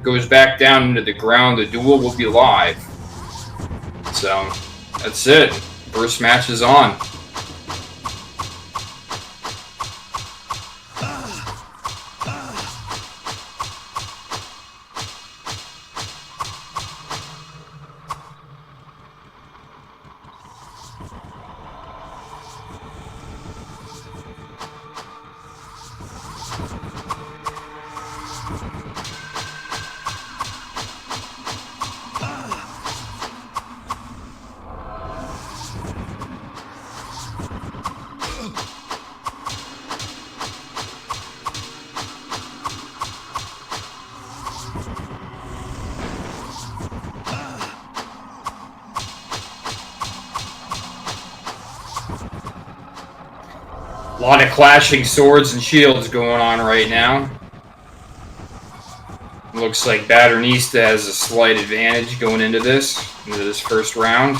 goes back down into the ground, the duel will be live. So, that's it. First match is on. A lot of clashing swords and shields going on right now. Looks like Badernista has a slight advantage going into this first round.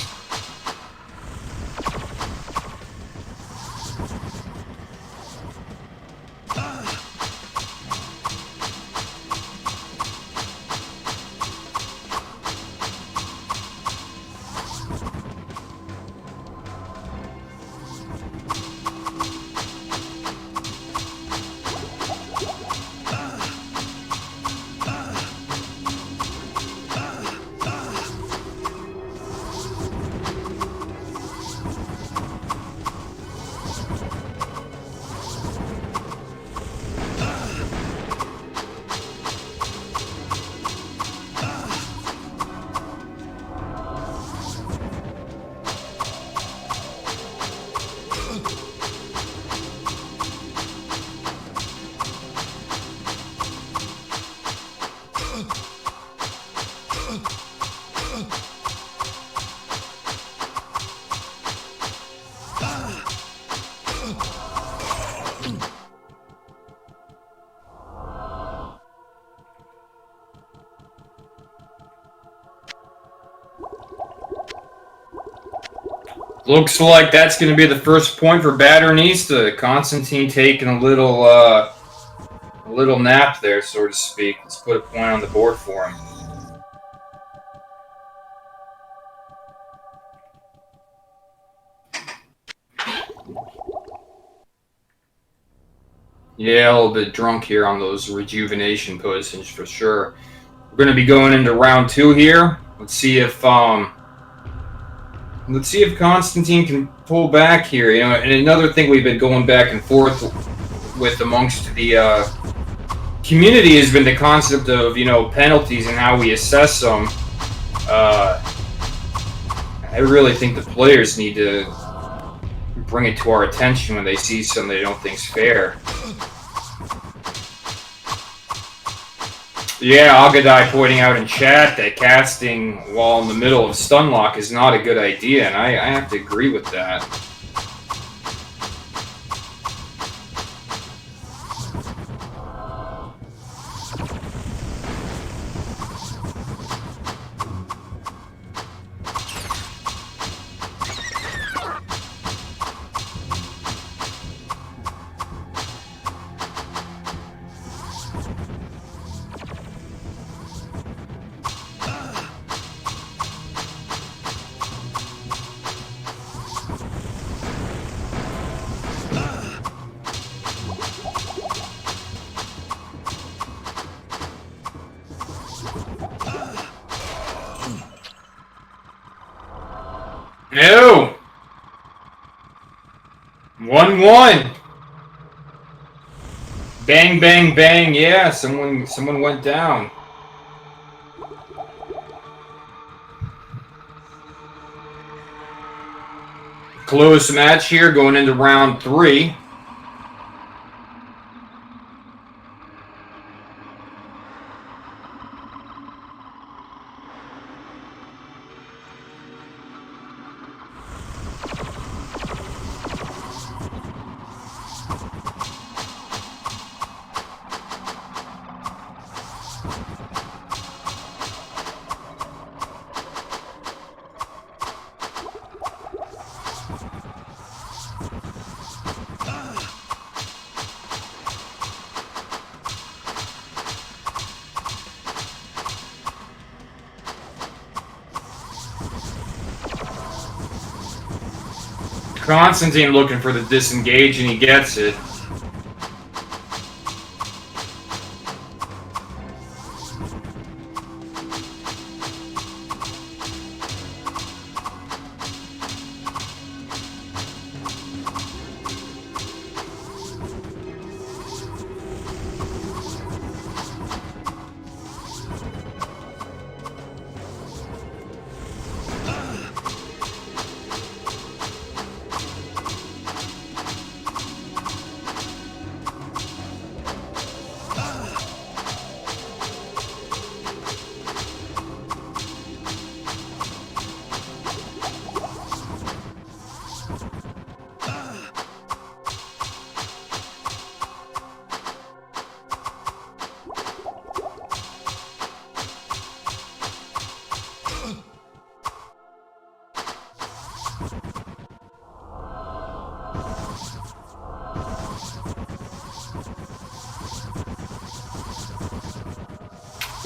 Looks like that's going to be the first point for Badernista. Constantine taking a little nap there, so to speak. Let's put a point on the board for him. Yeah, a little bit drunk here on those rejuvenation potions for sure. We're going to be going into round 2 here. Let's see if Constantine can pull back here. You know, and another thing we've been going back and forth with amongst the community has been the concept of, you know, penalties and how we assess them. I really think the players need to bring it to our attention when they see something they don't think's fair. Yeah, Agadai pointing out in chat that casting while in the middle of stunlock is not a good idea, and I have to agree with that. No! 1-1. Bang, bang, bang. Yeah, someone went down. Close match here going into round 3. Constantine looking for the disengage, and he gets it.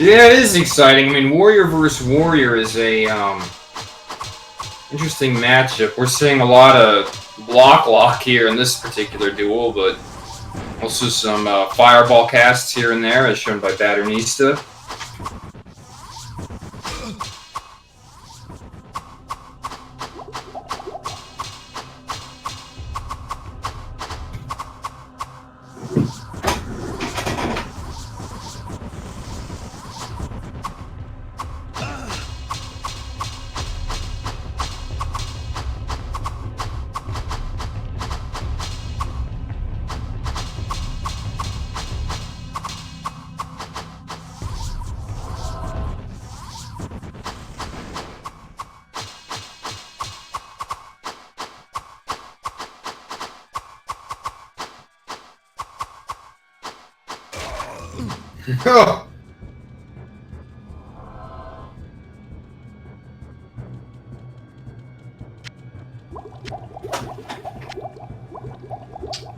Yeah, it is exciting. I mean, Warrior versus Warrior is a interesting matchup. We're seeing a lot of block lock here in this particular duel, but also some fireball casts here and there, as shown by Badernista.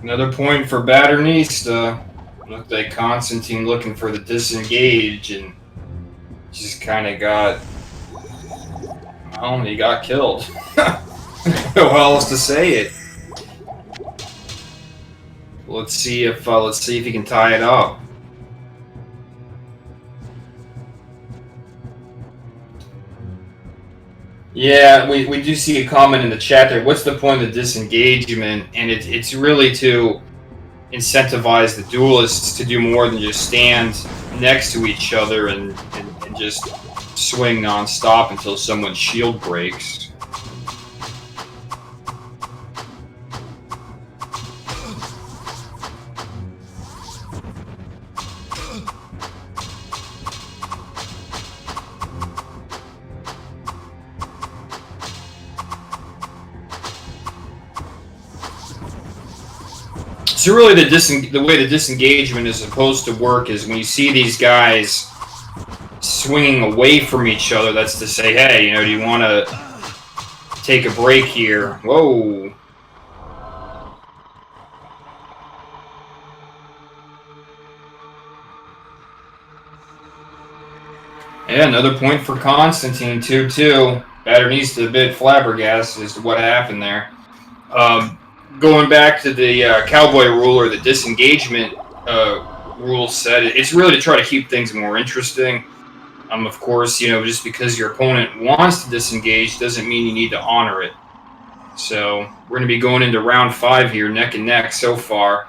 Another point for Badernista. Looked like Constantine looking for the disengage, and just kind of got. Well, he got killed. How else to say it? Let's see if he can tie it up. Yeah, we do see a comment in the chat there. What's the point of the disengagement? And it's really to incentivize the duelists to do more than just stand next to each other and just swing non-stop until someone's shield breaks. So really, the way the disengagement is supposed to work is when you see these guys swinging away from each other, that's to say, hey, you know, do you want to take a break here? Whoa. Yeah, another point for Constantine, 2-2. Badernista a bit flabbergasted as to what happened there. Going back to the cowboy rule or the disengagement rule set, it's really to try to keep things more interesting. Of course, you know, just because your opponent wants to disengage doesn't mean you need to honor it. So we're going to be going into round 5 here, neck and neck so far.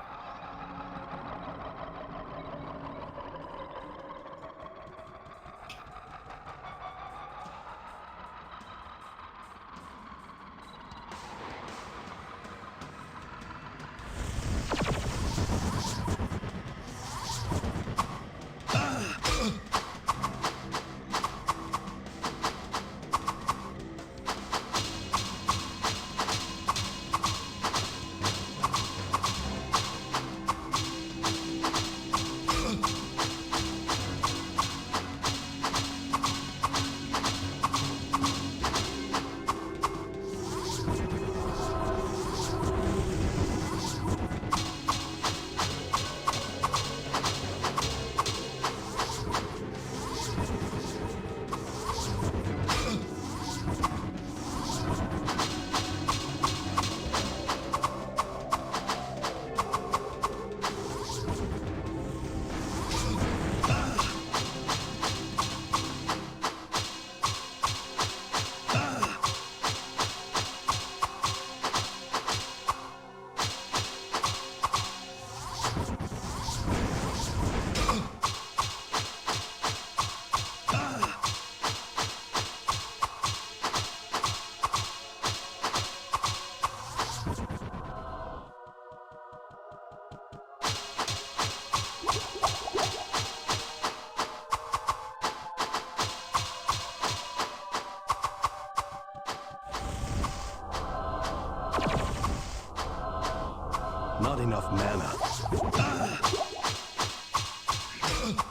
Not enough mana.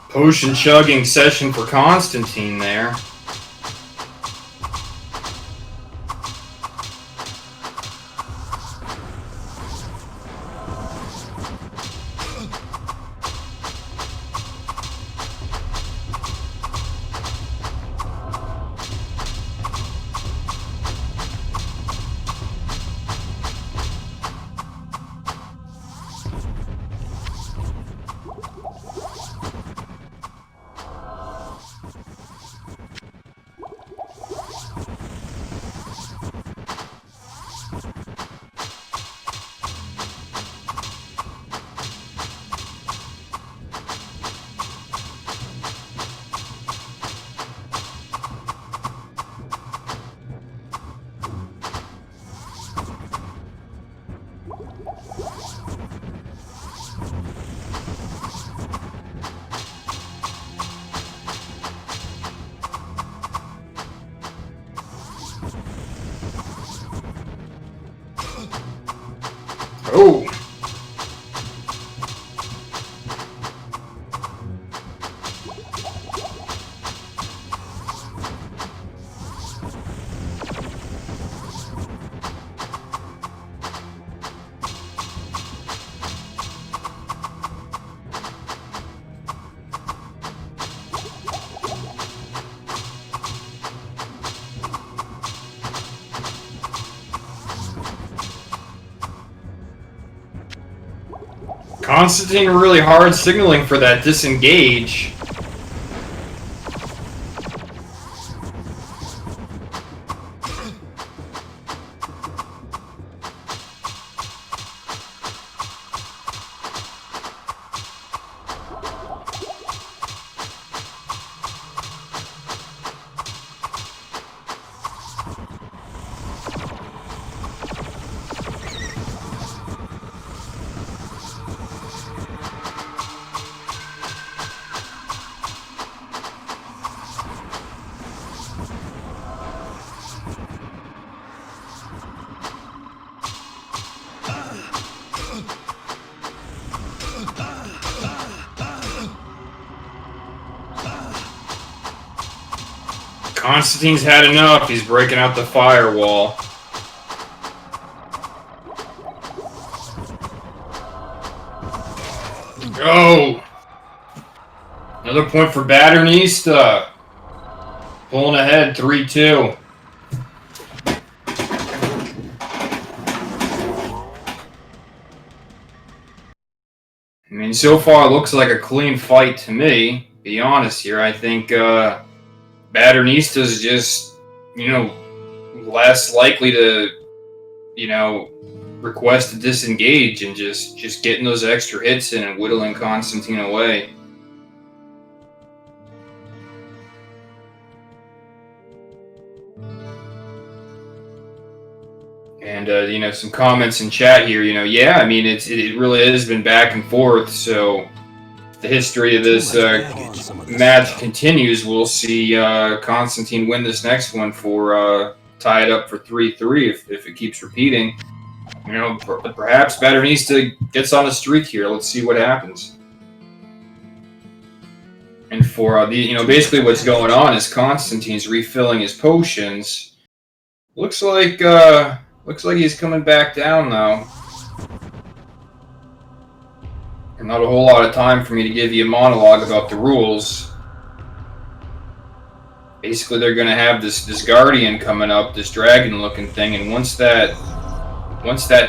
Potion chugging session for Constantine there. Oh! Constantine really hard signaling for that disengage. Constantine's had enough. He's breaking out the firewall. Go! Another point for Badernista. Pulling ahead, 3-2. I mean, so far it looks like a clean fight to me. Be honest here, I think Badernista's just, less likely to, request a disengage and just getting those extra hits in and whittling Constantine away. And some comments in chat here. Yeah, I mean it really has been back and forth. So if the history of this match continues, we'll see Constantine win this next one for tie it up for 3-3 if it keeps repeating. Perhaps Badernista gets on a streak here. Let's see what happens. And for basically what's going on is Constantine's refilling his potions. Looks like he's coming back down though. And not a whole lot of time for me to give you a monologue about the rules. Basically, they're going to have this guardian coming up, this dragon-looking thing, and once that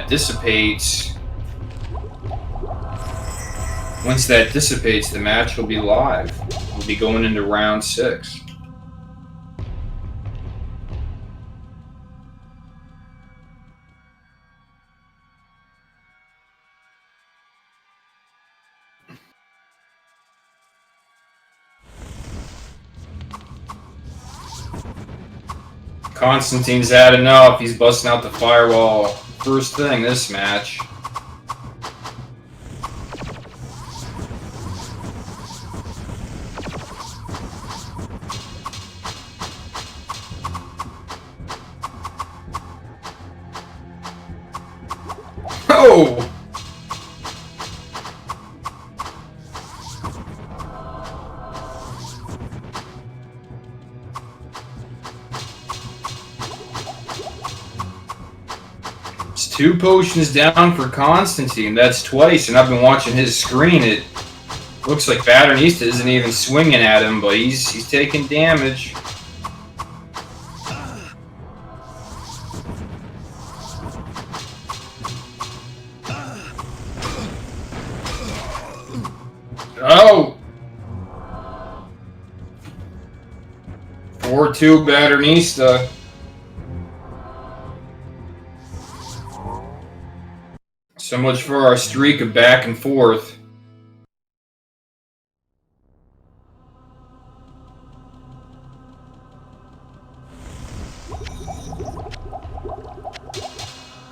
dissipates, the match will be live. We'll be going into round 6. Constantine's had enough. He's busting out the firewall first thing this match. Oh! 2 potions down for Constantine. That's twice, and I've been watching his screen. It looks like Badernista isn't even swinging at him, but he's taking damage. Oh! 4-2 Badernista. So much for our streak of back and forth.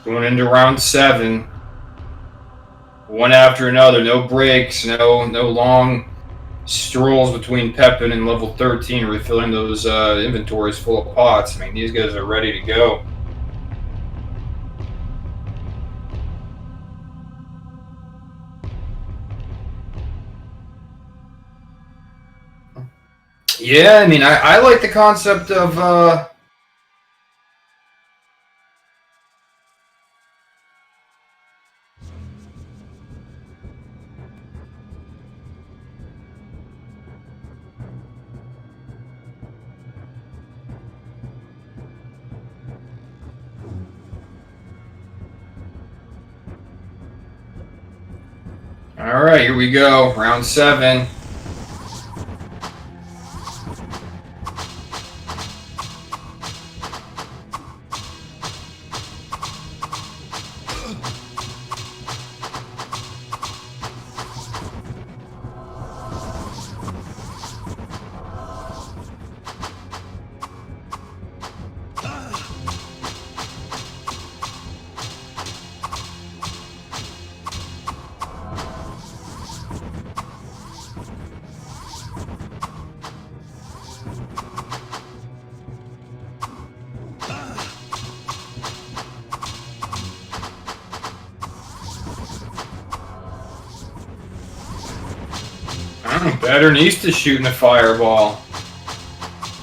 Going into round 7. One after another, no breaks, no long strolls between Pepin and level 13, refilling those inventories full of pots. I mean, these guys are ready to go. Yeah, I mean, I like the concept of all right, here we go, round 7. Badernista shooting a fireball.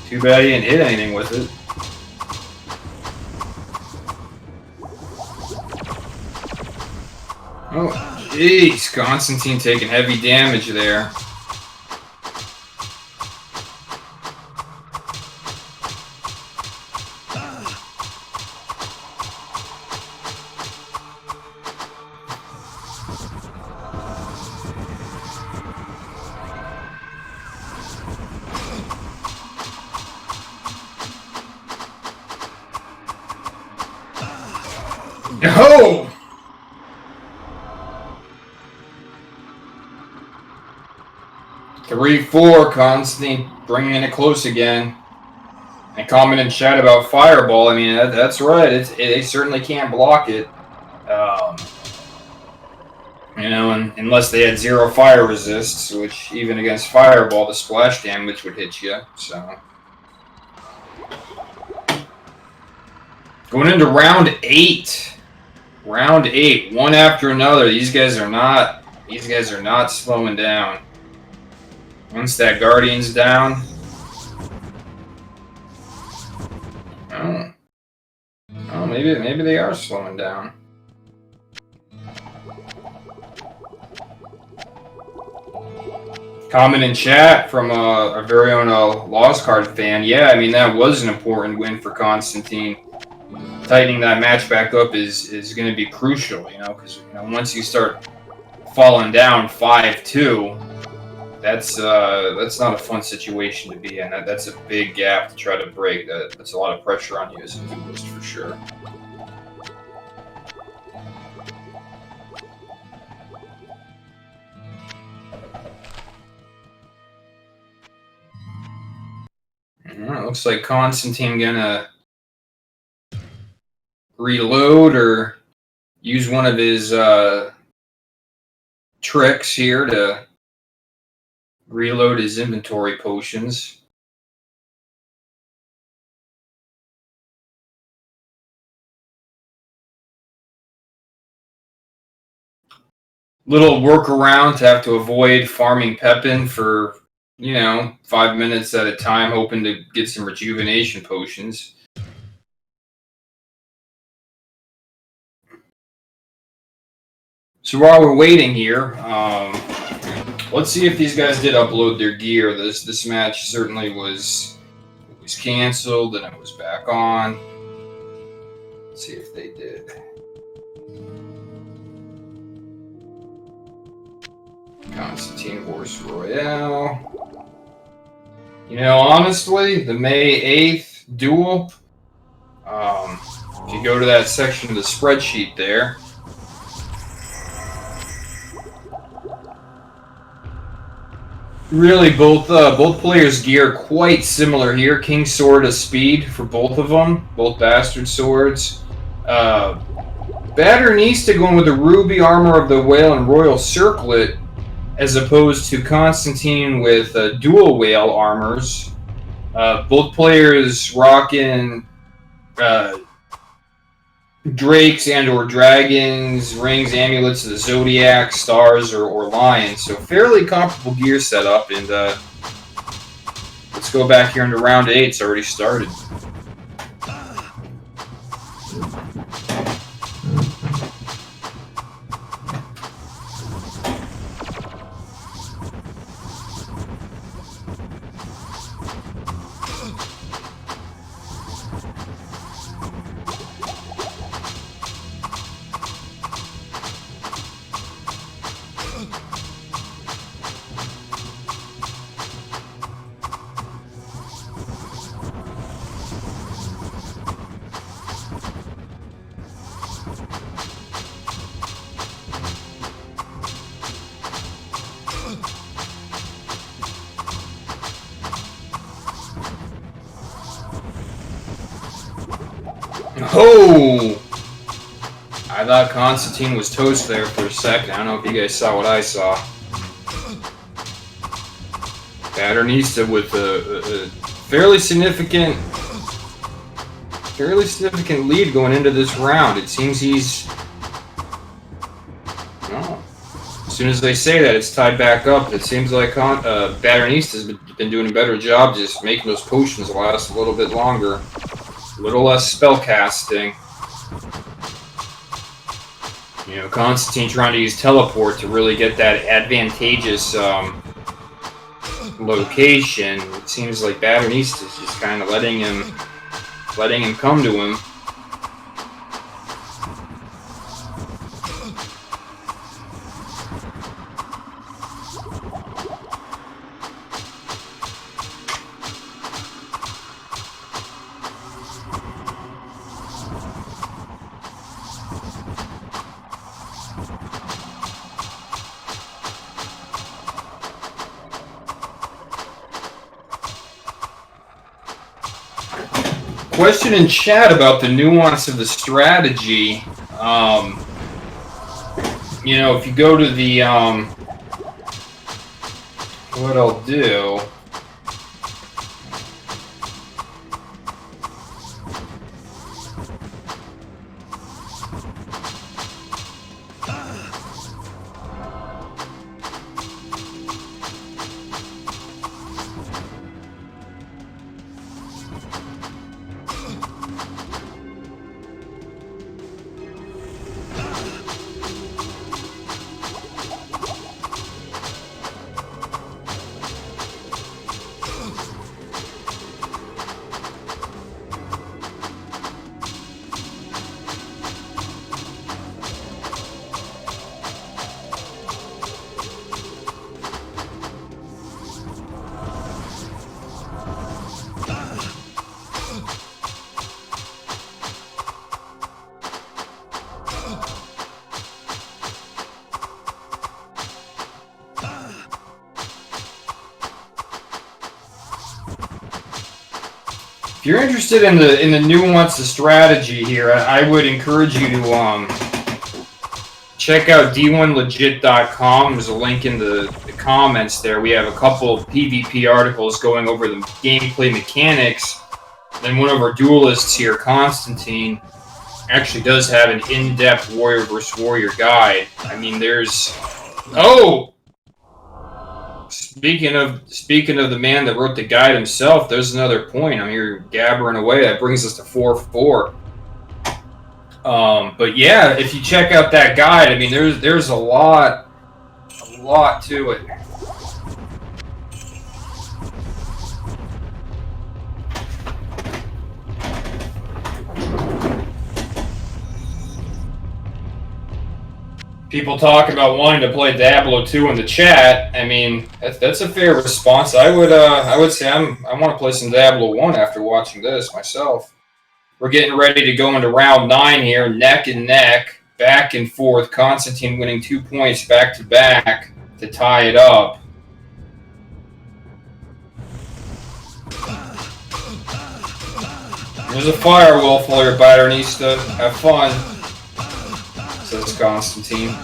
Too bad he didn't hit anything with it. Oh, jeez. Constantine taking heavy damage there. Oh! Three, 4, Constantine bringing it close again. And comment in chat about Fireball. I mean, that's right. They certainly can't block it. You know, unless they had 0 fire resists, which even against Fireball, the splash damage would hit you. So, going into round 8. Round 8, one after another. These guys are not slowing down. Once that Guardian's down. Oh, maybe they are slowing down. Comment in chat from our very own Lost Card fan. Yeah, I mean, that was an important win for Constantine. Tightening that match back up is going to be crucial, you know, because once you start falling down 5-2, that's not a fun situation to be in. That's a big gap to try to break. That's a lot of pressure on you as a duelist for sure. Looks like Constantine gonna reload or use one of his tricks here to reload his inventory potions. Little workaround to have to avoid farming Pepin for 5 minutes at a time, hoping to get some rejuvenation potions. So while we're waiting here, let's see if these guys did upload their gear. This match certainly was canceled and it was back on. Let's see if they did. Constantine Horse Royale. You know, honestly, the May 8th duel, if you go to that section of the spreadsheet there, really both players' gear quite similar here. King Sword of Speed for both of them, both bastard swords. Badernista going with the Ruby Armor of the Whale and Royal Circlet, as opposed to Constantine with dual whale armors. Both players rocking drakes and or dragons, rings, amulets of the zodiac, stars, or lions. So fairly comparable gear setup. And let's go back here into round 8. It's already started. Oh! I thought Constantine was toast there for a second. I don't know if you guys saw what I saw. Badernista with a fairly significant lead going into this round. It seems he's... Oh. As soon as they say that, it's tied back up. It seems like Badernista's been doing a better job just making those potions last a little bit longer. A little less spell casting. You know, Constantine trying to use teleport to really get that advantageous location. It seems like Badernista's just kind of letting him come to him. Question in chat about the nuance of the strategy. You know, if you go to the, what I'll do... If you're interested in the nuance of strategy here, I would encourage you to check out d1legit.com. There's a link in the comments there. We have a couple PvP articles going over the gameplay mechanics. Then one of our duelists here, Constantine, actually does have an in-depth warrior versus warrior guide. I mean, there's... Oh! Speaking of the man that wrote the guide himself, there's another point. I'm here gabbering away. That brings us to 4-4. But yeah, if you check out that guide, I mean, there's a lot to it. People talk about wanting to play Diablo 2 in the chat. I mean, that's a fair response. I would say I want to play some Diablo 1 after watching this myself. We're getting ready to go into round 9 here, neck and neck, back and forth. Constantine winning 2 points back to back to tie it up. There's a firewall for your Badernista. Have fun, says Constantine.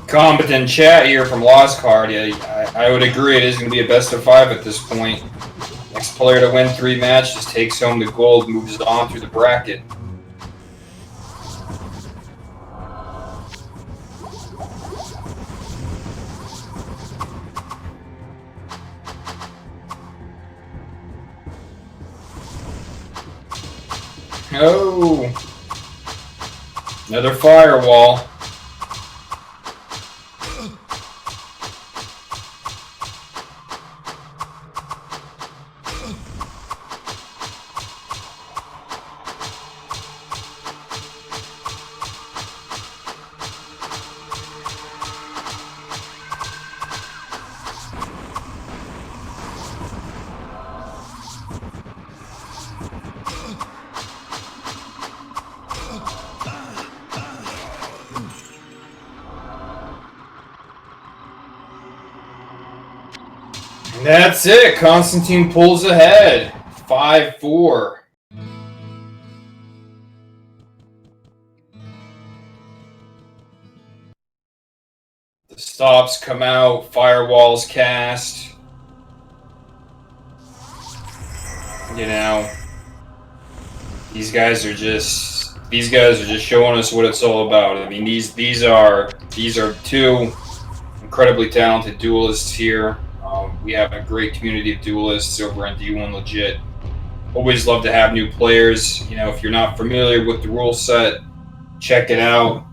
Competent chat here from Lost Card. Yeah, I would agree. It is going to be a best of 5 at this point. Next player to win 3 matches takes home the gold, moves on through the bracket. Oh, another firewall. And that's it. Constantine pulls ahead. 5-4. The stops come out. Firewalls cast. You know, these guys are just showing us what it's all about. I mean, these are 2 incredibly talented duelists here. We have a great community of duelists over on D1 Legit. Always love to have new players. You know, if you're not familiar with the rule set, check it out.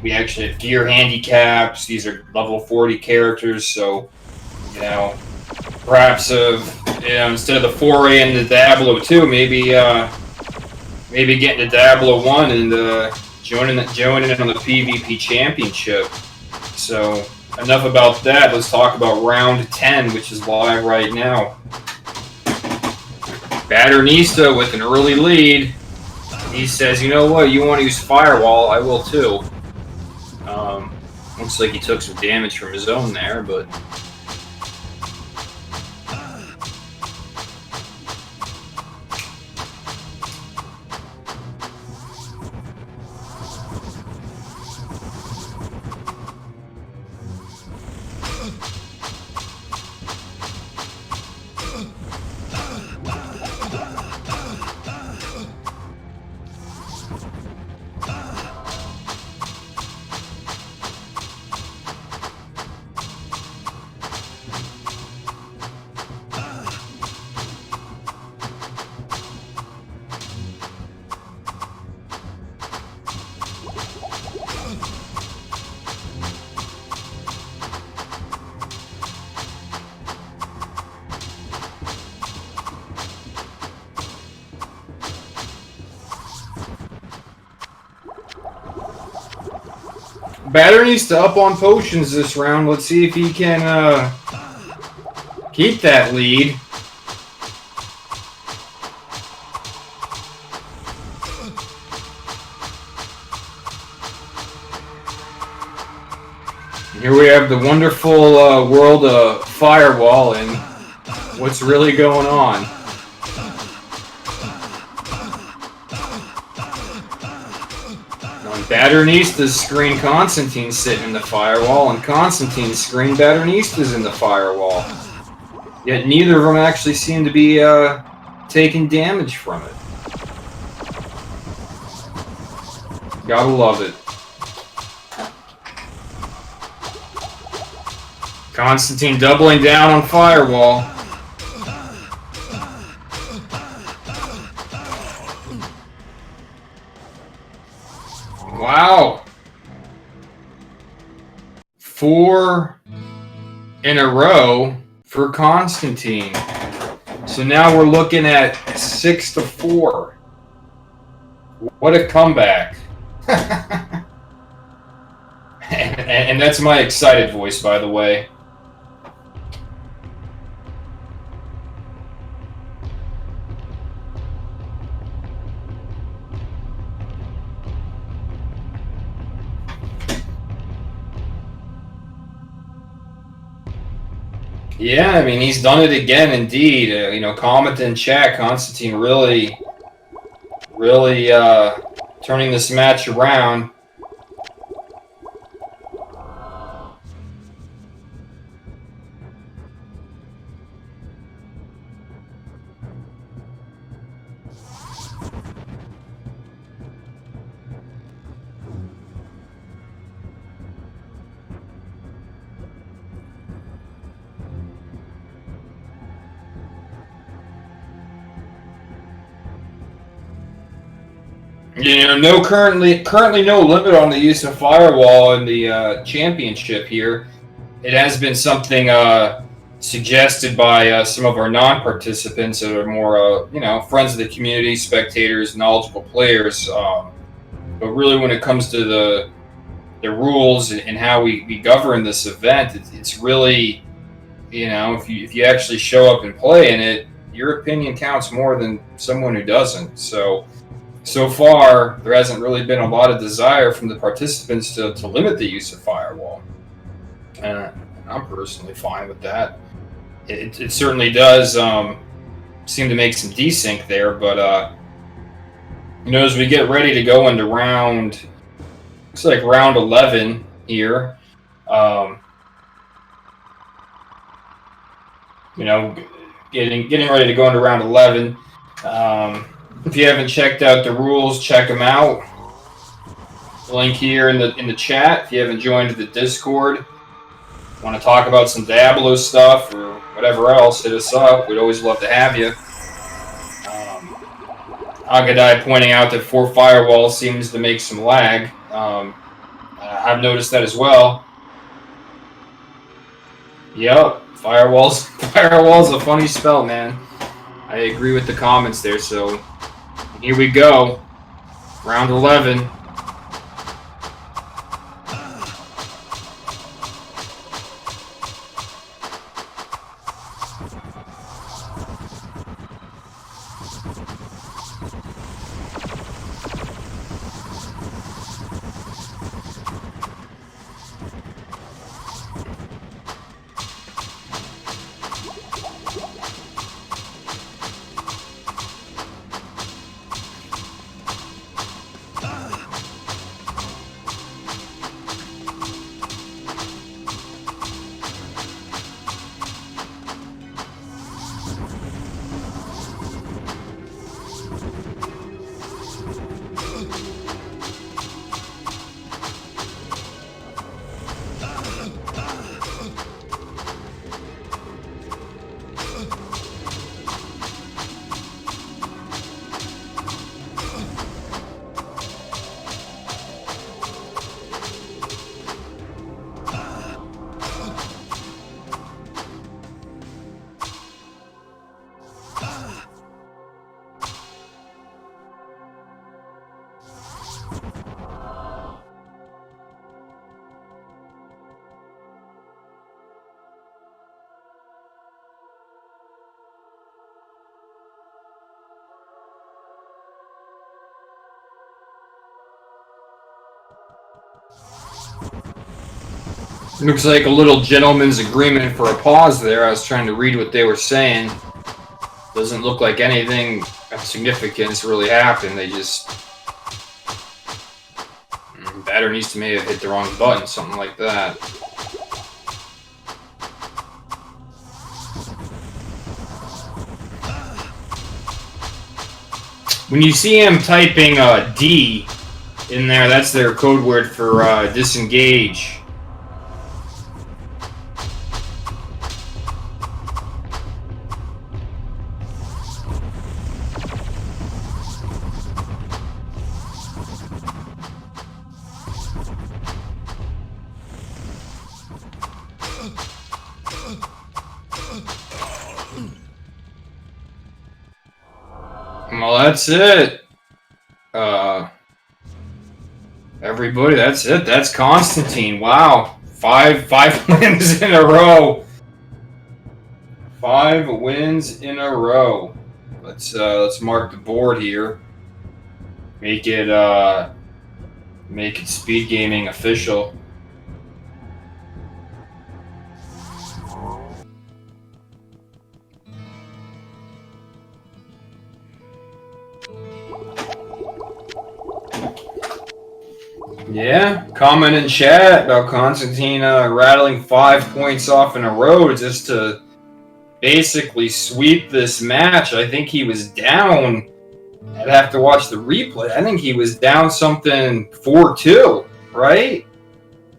We actually have gear handicaps. These are level 40 characters, so you know, perhaps instead of the foray into Diablo 2, maybe getting to Diablo 1 and joining it on the PvP Championship. So enough about that. Let's talk about round 10, which is live right now. Badernista with an early lead. He says, you know what, you want to use Firewall, I will too. Looks like he took some damage from his own there, but... Badernista up on potions this round. Let's see if he can keep that lead. Here we have the wonderful world of Firewall and what's really going on. Badernista's screen Constantine's sitting in the firewall, and Constantine's screen Badernista's in the firewall. Yet neither of them actually seem to be taking damage from it. Gotta love it. Constantine doubling down on firewall. Wow. 4 in a row for Constantine. So now we're looking at 6-4. What a comeback. and that's my excited voice, by the way. Yeah, I mean, he's done it again, indeed. You know, comment in chat, Constantine really turning this match around. You know, currently no limit on the use of firewall in the championship here. It has been something suggested by some of our non-participants that are more, you know, friends of the community, spectators, knowledgeable players. But really, when it comes to the rules and how we govern this event, it's really, you know, if you actually show up and play in it, your opinion counts more than someone who doesn't. So far, there hasn't really been a lot of desire from the participants to limit the use of firewall. I'm personally fine with that. It certainly does seem to make some desync there, but you know, as we get ready to go into looks like round 11 here. You know, getting ready to go into round 11. If you haven't checked out the rules, check them out. Link here in the chat. If you haven't joined the Discord, want to talk about some Diablo stuff or whatever else, hit us up. We'd always love to have you. Agadai pointing out that 4 firewalls seems to make some lag. I've noticed that as well. Yep, firewall's a funny spell, man. I agree with the comments there, so here we go. Round 11. Looks like a little gentleman's agreement for a pause there. I was trying to read what they were saying. Doesn't look like anything of significance really happened. They just... Badernista may have hit the wrong button, something like that. When you see him typing D in there, that's their code word for disengage. Well, that's it. Everybody, that's it. That's Constantine. Wow, five wins in a row. 5 wins in a row. Let's mark the board here. Make it speed gaming official. Yeah, comment in chat about Constantine rattling 5 points off in a row just to basically sweep this match. I think he was down. I'd have to watch the replay. I think he was down something 4-2, right?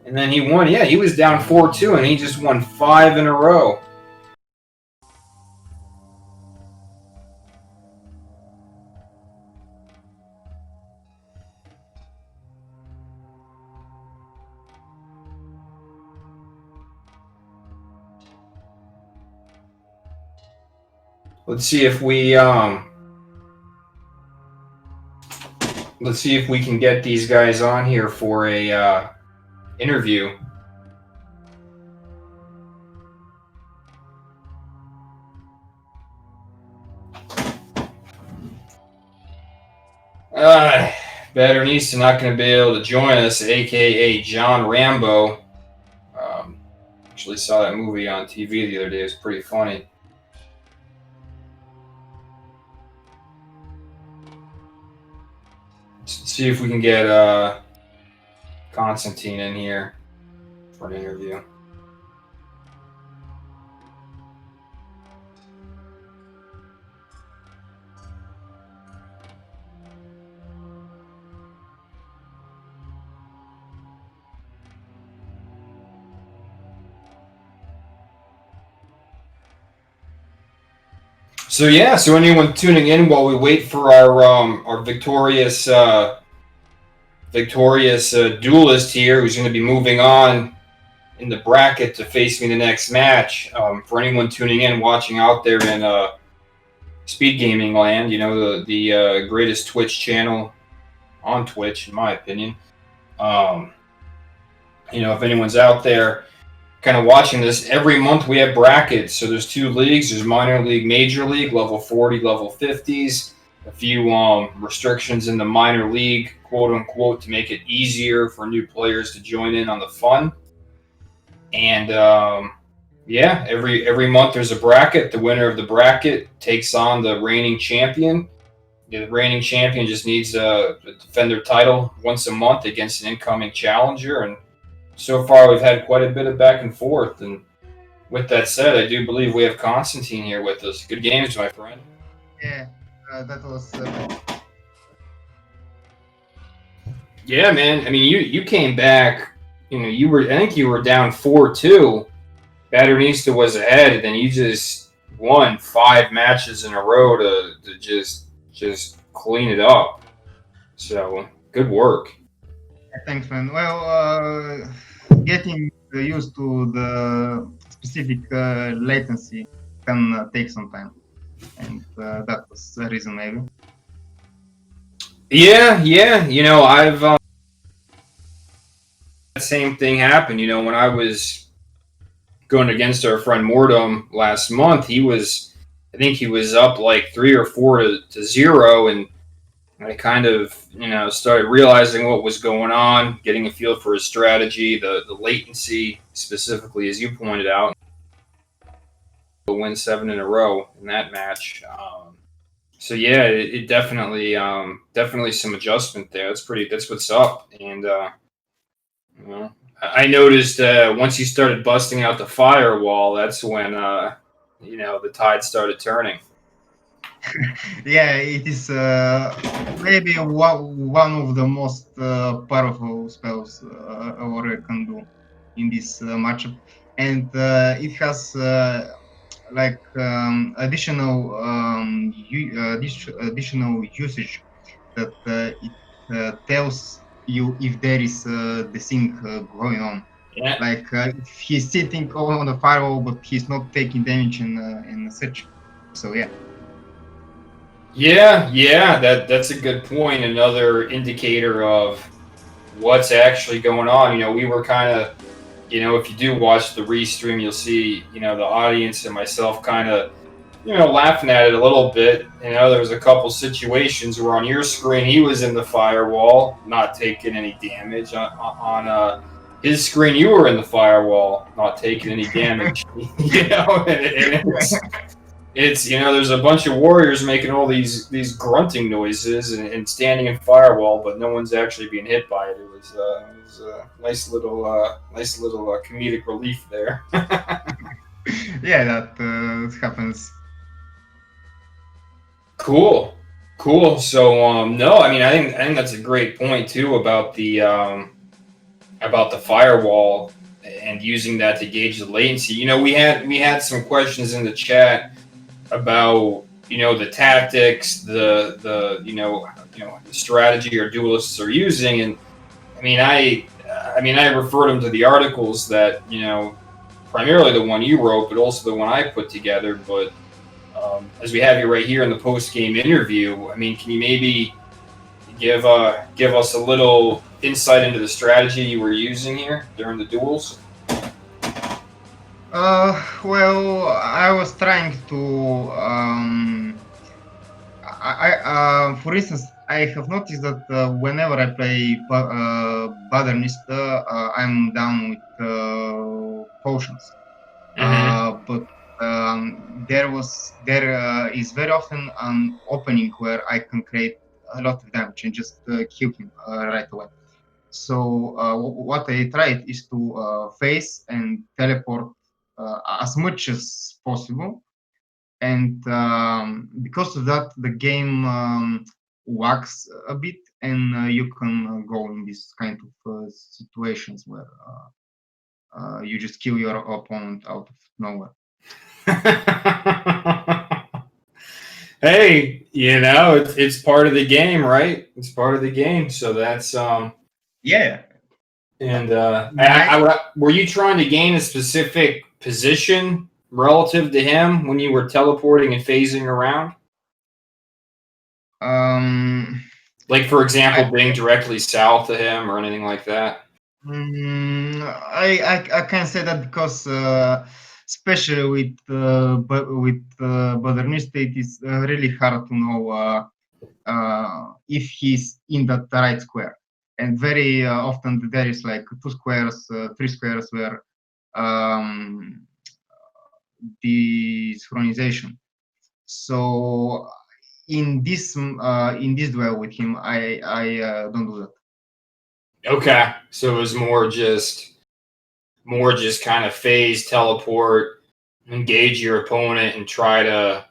And then he won. Yeah, he was down 4-2, and he just won 5 in a row. Let's see if we can get these guys on here for a interview. Badernista not going to be able to join us, aka John Rambo. Actually saw that movie on TV the other day. It was pretty funny. Let's see if we can get Constantine in here for an interview. So yeah, so anyone tuning in while we wait for our victorious duelist here, who's going to be moving on in the bracket to face me in the next match. For anyone tuning in, watching out there in speed gaming land, you know, the greatest Twitch channel on Twitch, in my opinion. You know, if anyone's out there kind of watching this, every month we have brackets. So there's 2 leagues. There's minor league, major league, level 40, level 50s. A few restrictions in the minor league, quote unquote, to make it easier for new players to join in on the fun. And yeah, every month there's a bracket. The winner of the bracket takes on the reigning champion. The reigning champion just needs to defend their title once a month against an incoming challenger. And so far, we've had quite a bit of back and forth. And with that said, I do believe we have Constantine here with us. Good games, my friend. Yeah, that was. Yeah, man. I mean, you came back. You know, I think you were down 4-2. Badernista was ahead, and then you just won 5 matches in a row to just clean it up. So good work. Thanks, man. Well, getting used to the specific latency can take some time, and that was the reason, maybe. Yeah. You know, I've that same thing happened. You know, when I was going against our friend Mordum last month, I think he was up like 3 or 4 to 0, and I kind of, you know, started realizing what was going on, getting a feel for his strategy, the latency specifically, as you pointed out. We'll win 7 in a row in that match. So yeah, it definitely some adjustment there. That's what's up. And Well, I noticed once you started busting out the firewall, that's when the tide started turning. Yeah, it is maybe one of the most powerful spells a warrior can do in this matchup, and it has like additional usage that it tells you if there is the thing going on. Yeah, Like if he's sitting on the firewall, but he's not taking damage in such. So yeah. yeah. That's a good point. Another indicator of what's actually going on. We were kind of, if you do watch the restream, you'll see, the audience and myself kind of, laughing at it a little bit. There was a couple situations where on your screen he was in the firewall, not taking any damage. On his screen, you were in the firewall, not taking any damage. And it's there's a bunch of warriors making all these grunting noises and standing in firewall, but no one's actually being hit by it. It was a nice little comedic relief there. Yeah, that happens. Cool. So no, I mean I think that's a great point too about the firewall and using that to gauge the latency. We had some questions in the chat about the tactics, the strategy our duelists are using, and I referred them to the articles that primarily the one you wrote, but also the one I put together. But as we have you right here in the post game interview, can you maybe give us a little insight into the strategy you were using here during the duels? Well, I was trying to. For instance, I have noticed that whenever I play Badernista, I'm down with potions. But there is very often an opening where I can create a lot of damage and just kill him right away. So what I tried is to face and teleport as much as possible, and because of that, the game works a bit, and you can go in this kind of situations where you just kill your opponent out of nowhere. Hey, it's part of the game, right? It's part of the game. So that's Yeah. And were you trying to gain a specific position relative to him when you were teleporting and phasing around? Like, for example, being directly south of him or anything like that? I can't say that because especially with Badernista, it is really hard to know if he's in that right square, and very often there is like 2 squares, 3 squares where the synchronization. So in this duel with him, I don't do that. Okay, so it was more just kind of phase, teleport, engage your opponent, and try to,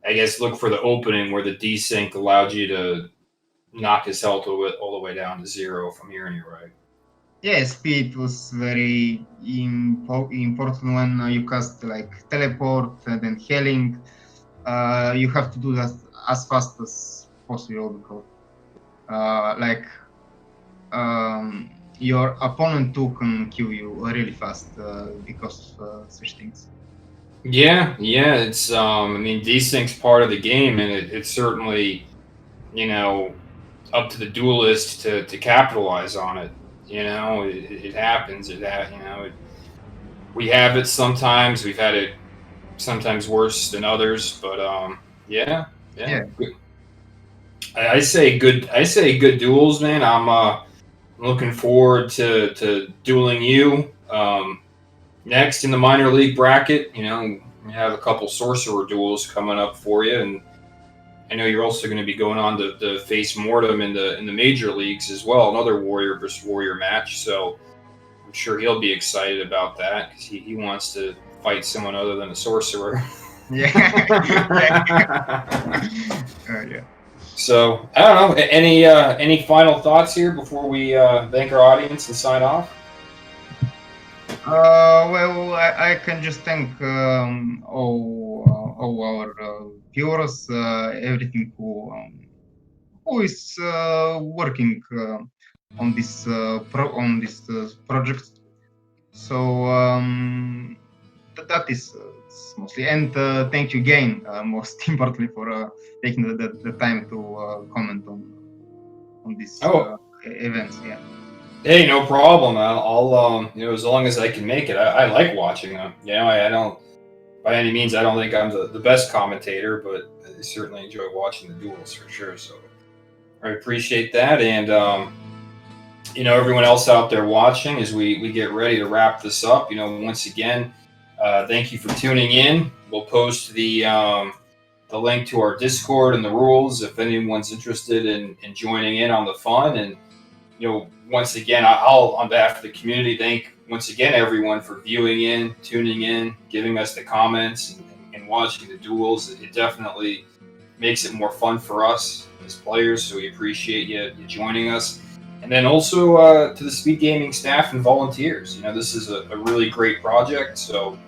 I guess, look for the opening where the desync allowed you to knock his health all the way down to 0, if I'm hearing you right. Yeah, speed was very important when you cast like teleport and then healing. You have to do that as fast as possible because your opponent too can kill you really fast because of such things. Yeah. It's desync's part of the game, and it's certainly up to the duelist to capitalize on it. It happens. We have it sometimes. We've had it sometimes worse than others, but yeah. I say good. I say good duels, man. I'm looking forward to dueling you next in the minor league bracket. We have a couple sorcerer duels coming up for you, and I know you're also going to be going on to face Mortem in the major leagues as well, another warrior versus warrior match. So sure he'll be excited about that because he wants to fight someone other than a sorcerer. Yeah. Yeah. So I don't know. Any final thoughts here before we thank our audience and sign off? Well, I can just thank all our viewers, everything who is working on this project. So that is mostly, and thank you again, most importantly, for taking the time to comment on these events. Yeah. Hey, no problem. I'll as long as I can make it. I like watching them. I don't by any means. I don't think I'm the best commentator, but I certainly enjoy watching the duels for sure. So I appreciate that, and everyone else out there watching as we get ready to wrap this up. Once again, thank you for tuning in. We'll post the link to our Discord and the rules if anyone's interested in joining in on the fun. And once again, I'll on behalf of the community thank once again everyone for viewing in, tuning in, giving us the comments, and watching the duels. It definitely makes it more fun for us as players. So we appreciate you joining us. And then also to the Speed Gaming staff and volunteers. This is a really great project. So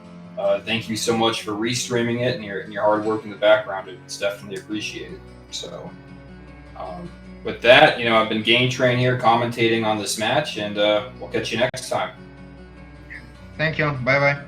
thank you so much for restreaming it and your hard work in the background. It's definitely appreciated. So with that, I've been Game Train here commentating on this match, and we'll catch you next time. Thank you. Bye bye.